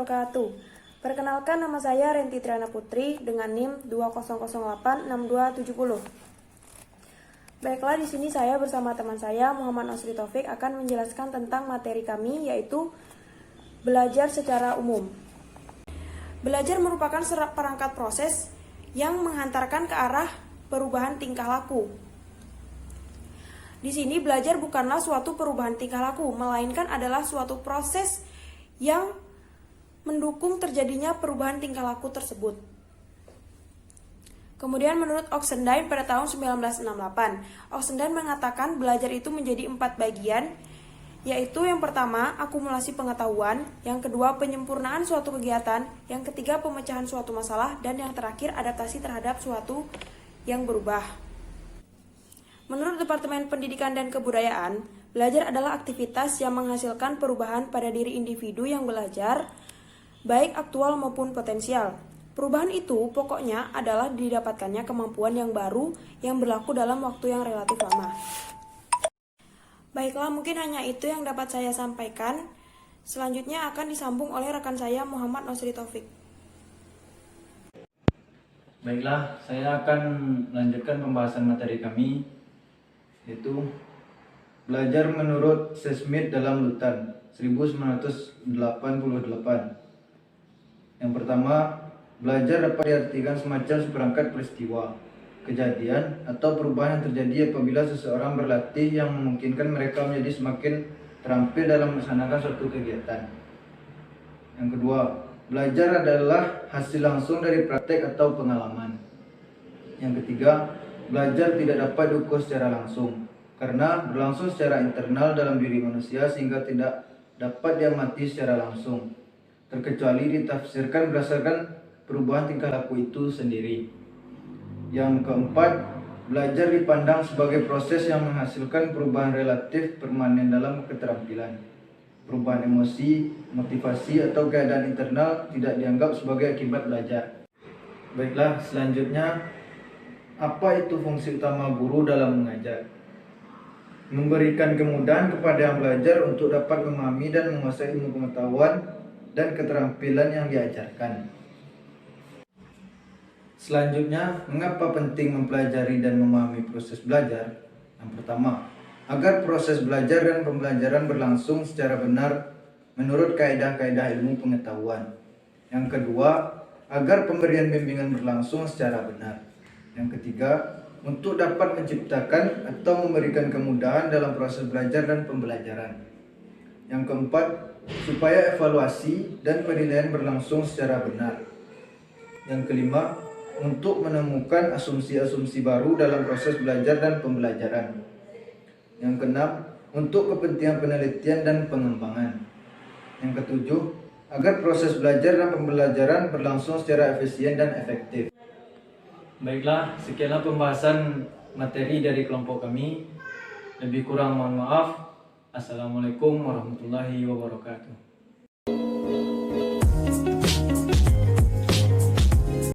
wabarakatuh. Perkenalkan, nama saya Renti Triana Putri dengan NIM 20086270. Baiklah, di sini saya bersama teman saya Muhammad Nosri Taufik akan menjelaskan tentang materi kami, yaitu belajar secara umum. Belajar merupakan perangkat proses yang menghantarkan ke arah perubahan tingkah laku. Di sini belajar bukanlah suatu perubahan tingkah laku, melainkan adalah suatu proses yang mendukung terjadinya perubahan tingkah laku tersebut. Kemudian menurut Oxendine pada tahun 1968, Oxendine mengatakan belajar itu menjadi 4 bagian, yaitu yang pertama akumulasi pengetahuan, yang kedua penyempurnaan suatu kegiatan, yang ketiga pemecahan suatu masalah, dan yang terakhir adaptasi terhadap suatu yang berubah. Menurut Departemen Pendidikan dan Kebudayaan, belajar adalah aktivitas yang menghasilkan perubahan pada diri individu yang belajar, baik aktual maupun potensial. Perubahan itu pokoknya adalah didapatkannya kemampuan yang baru yang berlaku dalam waktu yang relatif lama. Baiklah, mungkin hanya itu yang dapat saya sampaikan. Selanjutnya akan disambung oleh rekan saya Muhammad Nosri Taufik. Baiklah, saya akan melanjutkan pembahasan materi kami, yaitu belajar menurut Smith dalam Lutan 1988. Yang pertama, belajar dapat diartikan semacam seperangkat peristiwa, kejadian, atau perubahan yang terjadi apabila seseorang berlatih yang memungkinkan mereka menjadi semakin terampil dalam melaksanakan suatu kegiatan. Yang kedua, belajar adalah hasil langsung dari praktek atau pengalaman. Yang ketiga, belajar tidak dapat diukur secara langsung, karena berlangsung secara internal dalam diri manusia sehingga tidak dapat diamati secara langsung, terkecuali ditafsirkan berdasarkan perubahan tingkah laku itu sendiri. Yang keempat, belajar dipandang sebagai proses yang menghasilkan perubahan relatif permanen dalam keterampilan. Perubahan emosi, motivasi, atau keadaan internal tidak dianggap sebagai akibat belajar. Baiklah, selanjutnya, apa itu fungsi utama guru dalam mengajar? Memberikan kemudahan kepada yang belajar untuk dapat memahami dan menguasai ilmu pengetahuan dan keterampilan yang diajarkan. Selanjutnya, mengapa penting mempelajari dan memahami proses belajar? Yang pertama, agar proses belajar dan pembelajaran berlangsung secara benar menurut kaidah-kaidah ilmu pengetahuan. Yang kedua, agar pemberian bimbingan berlangsung secara benar. Yang ketiga, untuk dapat menciptakan atau memberikan kemudahan dalam proses belajar dan pembelajaran. Yang keempat, supaya evaluasi dan penilaian berlangsung secara benar. Yang kelima, untuk menemukan asumsi-asumsi baru dalam proses belajar dan pembelajaran. Yang keenam, untuk kepentingan penelitian dan pengembangan. Yang ketujuh, agar proses belajar dan pembelajaran berlangsung secara efisien dan efektif. Baiklah, sekianlah pembahasan materi dari kelompok kami. Lebih kurang mohon maaf. Assalamualaikum warahmatullahi wabarakatuh.